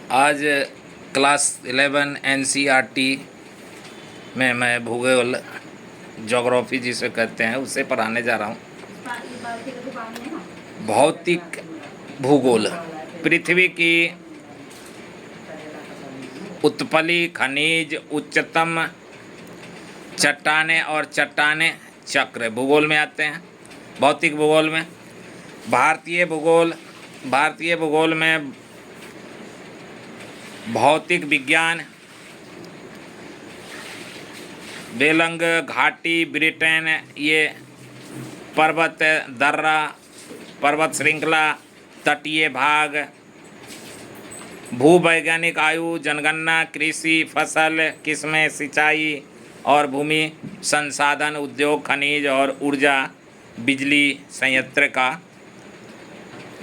आज class 11 NCERT में मैं भूगोल ज्योग्राफी जिसे कहते हैं उसे पढ़ाने जा रहा हूँ। भौतिक भूगोल पृथ्वी की उत्पली, खनिज, उच्चतम चट्टानें और चट्टानें चक्र भूगोल में आते हैं। भौतिक भूगोल में भारतीय भूगोल में भौतिक विज्ञान, बेलंग घाटी, ब्रिटेन, ये पर्वत दर्रा, पर्वत श्रृंखला, तटीय भाग, भूवैज्ञानिक आयु, जनगणना, कृषि, फसल, किस्में, सिंचाई और भूमि संसाधन, उद्योग, खनिज और ऊर्जा, बिजली संयंत्र का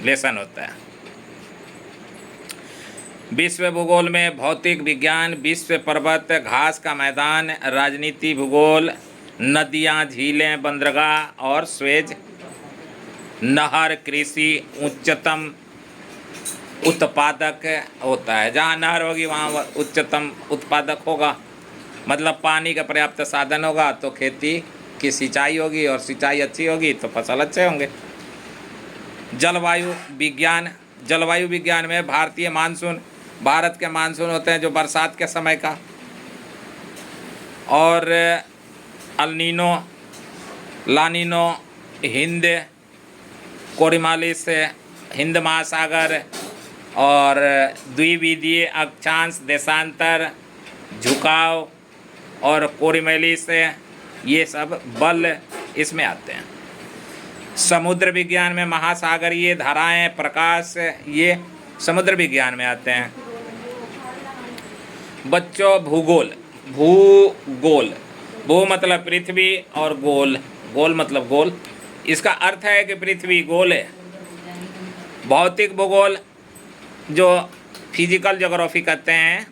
लेसन होता है। विश्व भूगोल में भौतिक विज्ञान, विश्व पर्वत, घास का मैदान, राजनीति भूगोल, नदियाँ, झीलें, बंदरगाह और स्वेज नहर, कृषि, उच्चतम उत्पादक होता है। जहाँ नहर होगी वहाँ उच्चतम उत्पादक होगा, मतलब पानी का पर्याप्त साधन होगा तो खेती की सिंचाई होगी, और सिंचाई अच्छी होगी तो फसल अच्छे होंगे। जलवायु विज्ञान में भारतीय मानसून, भारत के मानसून होते हैं जो बरसात के समय का, और अल्नीनो, लानिनो, हिंद कोरिमालिस, हिंद महासागर और द्विविधीय अक्षांश, देशांतर, झुकाव और कोरिमेलिस, ये सब बल इसमें आते हैं। समुद्र विज्ञान में महासागरीय धाराएं, प्रकाश, ये समुद्र विज्ञान में आते हैं। बच्चों भूगोल भू मतलब पृथ्वी और गोल मतलब गोल, इसका अर्थ है कि पृथ्वी गोल है। भौतिक भूगोल जो फिजिकल ज्योग्राफी कहते हैं,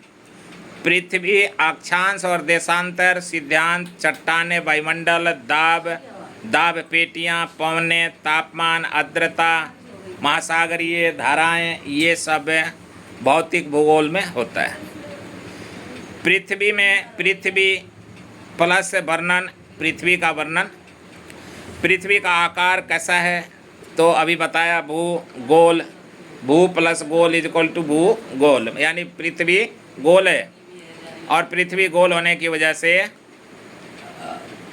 पृथ्वी, अक्षांश और देशांतर, सिद्धांत, चट्टानें, वायुमंडल, दाब पेटियां, पवनें, तापमान, आर्द्रता, महासागरीय धाराएं, ये सब भौतिक भूगोल में होता है। पृथ्वी प्लस वर्णन, पृथ्वी का वर्णन, पृथ्वी का आकार कैसा है तो अभी बताया, भू प्लस गोल इज इक्वल टू भूगोल, यानी पृथ्वी गोल है। और पृथ्वी गोल होने की वजह से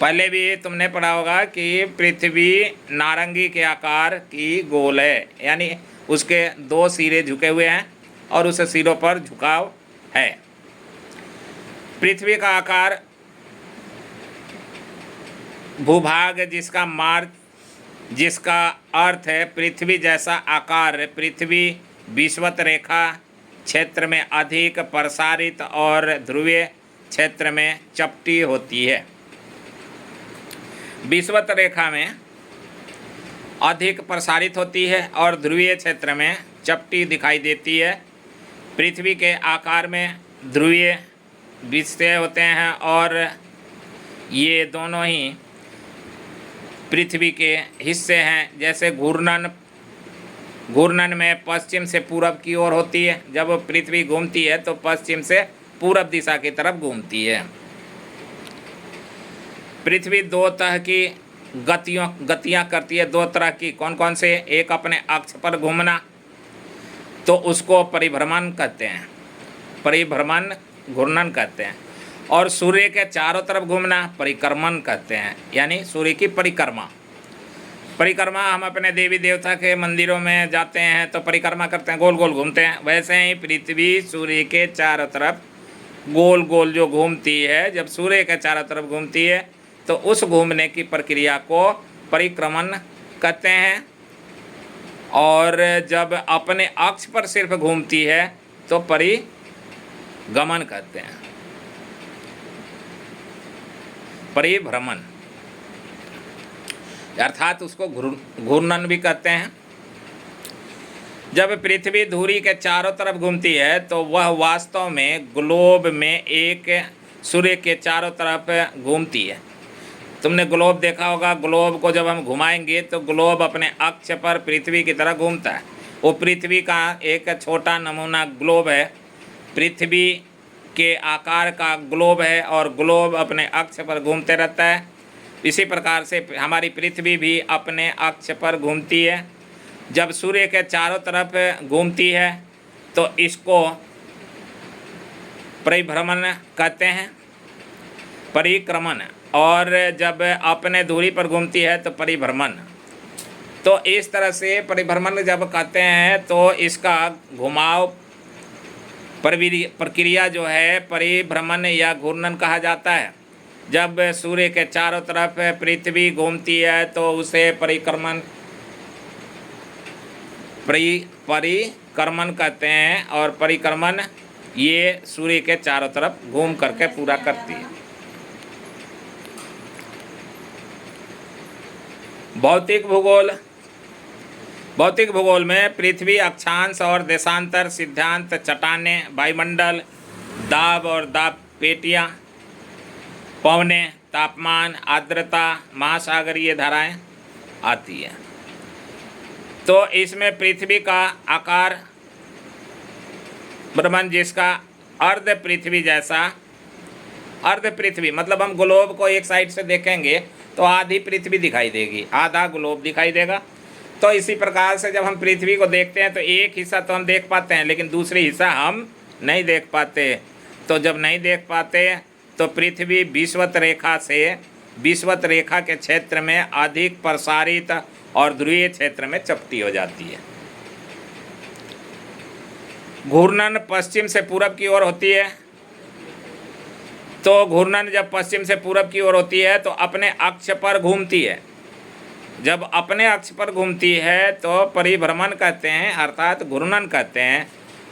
पहले भी तुमने पढ़ा होगा कि पृथ्वी नारंगी के आकार की गोल है, यानी उसके 2 सिरे झुके हुए हैं और उस सिरों पर झुकाव है। पृथ्वी का आकार, भूभाग जिसका अर्थ है पृथ्वी जैसा आकार, पृथ्वी विषुवत रेखा क्षेत्र में अधिक प्रसारित और ध्रुवीय क्षेत्र में चपटी होती है। विषुवत रेखा में अधिक प्रसारित होती है और ध्रुवीय क्षेत्र में चपटी दिखाई देती है। पृथ्वी के आकार में ध्रुवीय विषय होते हैं और ये दोनों ही पृथ्वी के हिस्से हैं। जैसे घूर्णन में पश्चिम से पूरब की ओर होती है। जब पृथ्वी घूमती है तो पश्चिम से पूरब दिशा की तरफ घूमती है। पृथ्वी 2 तरह की गतियाँ करती है, 2 तरह की। कौन कौन से? एक अपने अक्ष पर घूमना, तो उसको परिभ्रमण कहते हैं, परिभ्रमण घूर्णन कहते हैं। और सूर्य के चारों तरफ घूमना परिक्रमण कहते हैं, यानी सूर्य की परिक्रमा हम अपने देवी देवता के मंदिरों में जाते हैं तो परिक्रमा करते हैं, गोल गोल घूमते हैं। वैसे ही पृथ्वी सूर्य के चारों तरफ गोल गोल जो घूमती है, जब सूर्य के चारों तरफ घूमती है तो उस घूमने की प्रक्रिया को परिक्रमण कहते हैं। और जब अपने अक्ष पर सिर्फ घूमती है तो परिगमन कहते हैं, परिभ्रमण, अर्थात उसको घूर्णन भी कहते हैं। जब पृथ्वी धुरी के चारों तरफ घूमती है तो वह वास्तव में ग्लोब में एक सूर्य के चारों तरफ घूमती है। तुमने ग्लोब देखा होगा, ग्लोब को जब हम घुमाएंगे तो ग्लोब अपने अक्ष पर पृथ्वी की तरह घूमता है। वो पृथ्वी का एक छोटा नमूना ग्लोब है पृथ्वी के आकार का ग्लोब है और ग्लोब अपने अक्ष पर घूमते रहता है, इसी प्रकार से हमारी पृथ्वी भी अपने अक्ष पर घूमती है। जब सूर्य के चारों तरफ घूमती है तो इसको परिभ्रमण कहते हैं, परिक्रमण, और जब अपने धुरी पर घूमती है तो परिभ्रमण। तो इस तरह से परिभ्रमण जब कहते हैं तो इसका घुमाव प्रक्रिया जो है परिभ्रमण या घूर्णन कहा जाता है। जब सूर्य के चारों तरफ पृथ्वी घूमती है तो उसे परिक्रमण कहते हैं, और परिक्रमण ये सूर्य के चारों तरफ घूम करके पूरा करती है। भौतिक भूगोल। भौतिक भूगोल में पृथ्वी, अक्षांश और देशांतर सिद्धांत, चट्टानें, वायुमंडल, दाब और दाब पेटियाँ, पवनें, तापमान, आर्द्रता, महासागरीय धाराएं आती है। तो इसमें पृथ्वी का आकार ब्रह्मांड जिसका अर्ध पृथ्वी जैसा, अर्ध पृथ्वी मतलब हम ग्लोब को एक साइड से देखेंगे तो आधी पृथ्वी दिखाई देगी, आधा ग्लोब दिखाई देगा। तो इसी प्रकार से जब हम पृथ्वी को देखते हैं तो एक हिस्सा तो हम देख पाते हैं लेकिन दूसरी हिस्सा हम नहीं देख पाते। तो जब नहीं देख पाते तो पृथ्वी विषुवत रेखा से, विषुवत रेखा के क्षेत्र में अधिक प्रसारित और ध्रुवीय क्षेत्र में चपटी हो जाती है। घूर्णन पश्चिम से पूरब की ओर होती है। तो घूर्णन जब पश्चिम से पूरब की ओर होती है तो अपने अक्ष पर घूमती है। जब अपने अक्ष पर घूमती है तो परिभ्रमण कहते हैं, अर्थात घूर्णन कहते हैं,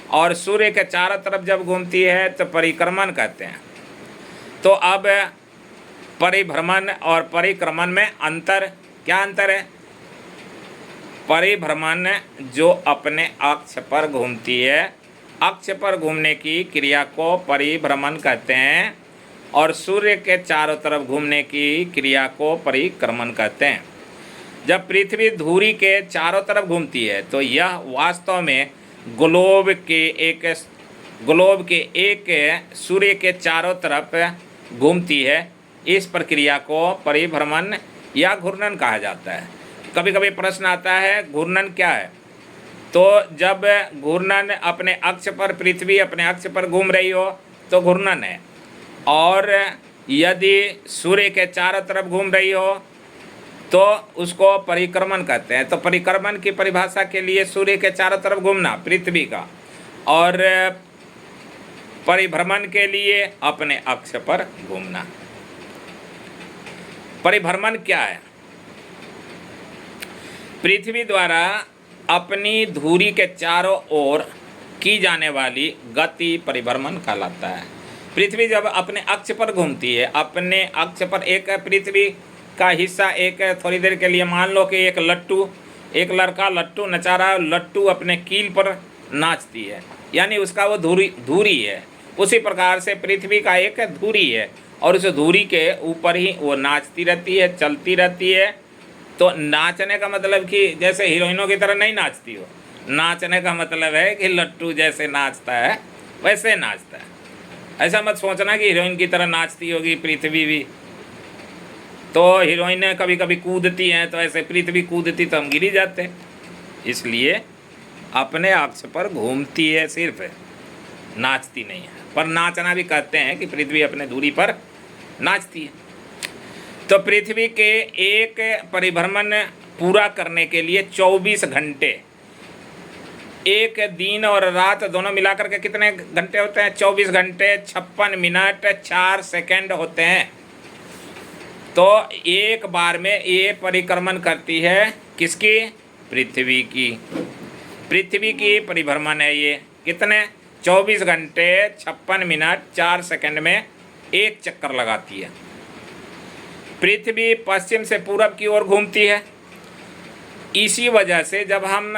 और सूर्य के चारों तरफ जब घूमती है तो परिक्रमण कहते हैं। तो अब परिभ्रमण और परिक्रमण में अंतर, क्या अंतर है? परिभ्रमण जो अपने अक्ष पर घूमती है, अक्ष पर घूमने की क्रिया को परिभ्रमण कहते हैं, और सूर्य के चारों तरफ घूमने की क्रिया को परिक्रमण कहते हैं। जब पृथ्वी धुरी के चारों तरफ घूमती है तो यह वास्तव में ग्लोब के एक सूर्य के चारों तरफ घूमती है। इस प्रक्रिया को परिभ्रमण या घूर्णन कहा जाता है। कभी कभी प्रश्न आता है घूर्णन क्या है? तो जब घूर्णन अपने अक्ष पर, पृथ्वी अपने अक्ष पर घूम रही हो तो घूर्णन है, और यदि सूर्य के चारों तरफ घूम रही हो तो उसको परिक्रमण कहते हैं। तो परिक्रमण की परिभाषा के लिए सूर्य के चारों तरफ घूमना पृथ्वी का, और परिभ्रमण के लिए अपने अक्ष पर घूमना। परिभ्रमण क्या है? पृथ्वी द्वारा अपनी धुरी के चारों ओर की जाने वाली गति परिभ्रमण कहलाता है। पृथ्वी जब अपने अक्ष पर घूमती है, अपने अक्ष पर एक पृथ्वी का हिस्सा, एक थोड़ी देर के लिए मान लो कि एक लट्टू, एक लड़का लट्टू नचा रहा है, लट्टू अपने कील पर नाचती है, यानी उसका वो धुरी है। उसी प्रकार से पृथ्वी का एक धुरी है और उस धुरी के ऊपर ही वो नाचती रहती है, चलती रहती है। तो नाचने का मतलब कि जैसे हीरोइनों की तरह नहीं नाचती हो, नाचने का मतलब है कि लट्टू जैसे नाचता है वैसे नाचता है। ऐसा मत सोचना कि हीरोइन की तरह नाचती होगी पृथ्वी भी। तो हीरोइनें कभी कभी कूदती हैं तो ऐसे पृथ्वी कूदती तो हम गिर ही जाते। इसलिए अपने अक्ष पर घूमती है, सिर्फ नाचती नहीं है। पर नाचना भी कहते हैं कि पृथ्वी अपने दूरी पर नाचती है। तो पृथ्वी के एक परिभ्रमण पूरा करने के लिए 24 घंटे, एक दिन और रात दोनों मिलाकर के कितने घंटे होते हैं? 24 घंटे 56 मिनट 4 सेकंड होते हैं। तो एक बार में ये परिक्रमण करती है किसकी? पृथ्वी की। पृथ्वी की परिभ्रमण है ये। कितने? 24 घंटे 56 मिनट 4 सेकंड में एक चक्कर लगाती है। पृथ्वी पश्चिम से पूरब की ओर घूमती है। इसी वजह से जब हम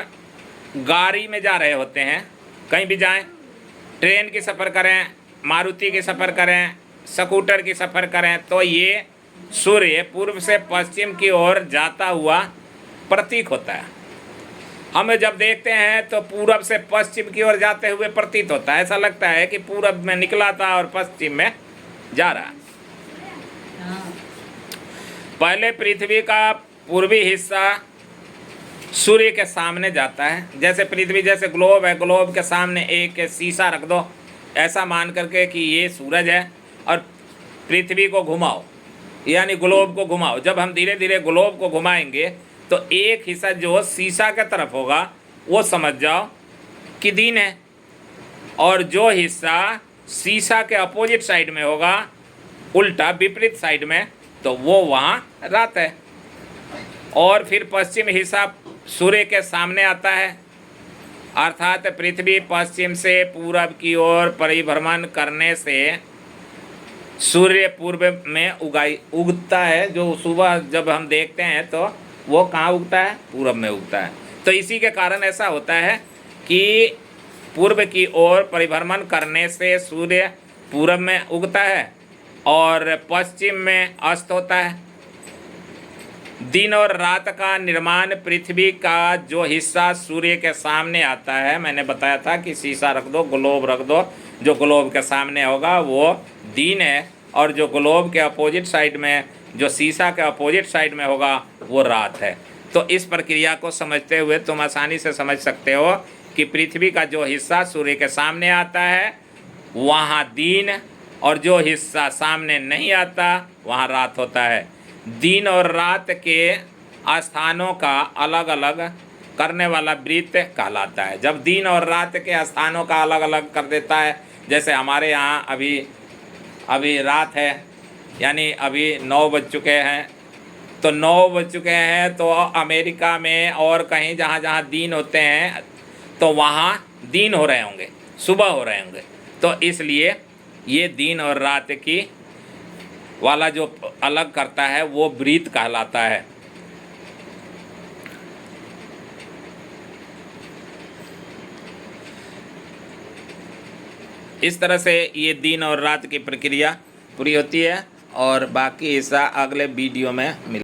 गाड़ी में जा रहे होते हैं, कहीं भी जाएं, ट्रेन की सफ़र करें, मारुति की सफ़र करें, स्कूटर की सफ़र करें, तो ये सूर्य पूर्व से पश्चिम की ओर जाता हुआ प्रतीक होता है। हमें जब देखते हैं तो पूरब से पश्चिम की ओर जाते हुए प्रतीत होता है, ऐसा लगता है कि पूरब में निकला था और पश्चिम में जा रहा। पहले पृथ्वी का पूर्वी हिस्सा सूर्य के सामने जाता है। जैसे पृथ्वी जैसे ग्लोब है, ग्लोब के सामने एक शीशा रख दो, ऐसा मान करके कि ये सूरज है, और पृथ्वी को घुमाओ, यानी ग्लोब को घुमाओ। जब हम धीरे धीरे ग्लोब को घुमाएंगे तो एक हिस्सा जो शीशा के तरफ होगा वो समझ जाओ कि दिन है, और जो हिस्सा शीशा के अपोजिट साइड में होगा, उल्टा विपरीत साइड में, तो वो वहाँ रात है। और फिर पश्चिम हिस्सा सूर्य के सामने आता है, अर्थात पृथ्वी पश्चिम से पूरब की ओर परिभ्रमण करने से सूर्य पूर्व में उगता है। जो सुबह जब हम देखते हैं तो वो कहाँ उगता है? पूरब में उगता है। तो इसी के कारण ऐसा होता है कि पूर्व की ओर परिभ्रमण करने से सूर्य पूरब में उगता है और पश्चिम में अस्त होता है। दिन और रात का निर्माण पृथ्वी का जो हिस्सा सूर्य के सामने आता है, मैंने बताया था कि शीशा रख दो, ग्लोब रख दो, जो ग्लोब के सामने होगा वो दिन है, और जो ग्लोब के अपोजिट साइड में, जो शीशा के अपोजिट साइड में होगा वो रात है। तो इस प्रक्रिया को समझते हुए तुम आसानी से समझ सकते हो कि पृथ्वी का जो हिस्सा सूर्य के सामने आता है वहाँ दिन, और जो हिस्सा सामने नहीं आता वहाँ रात होता है। दिन और रात के स्थानों का अलग अलग करने वाला वृत्त कहलाता है। जब दिन और रात के स्थानों का अलग अलग कर देता है, जैसे हमारे यहाँ अभी रात है, यानी अभी 9 बज चुके हैं, तो 9 बज चुके हैं, तो अमेरिका में और कहीं जहाँ जहाँ दिन होते हैं तो वहाँ दिन हो रहे होंगे, सुबह हो रहे होंगे। तो इसलिए ये दिन और रात की वाला जो अलग करता है वो वृत्त कहलाता है। इस तरह से ये दिन और रात की प्रक्रिया पूरी होती है, और बाकी हिस्सा अगले वीडियो में मिल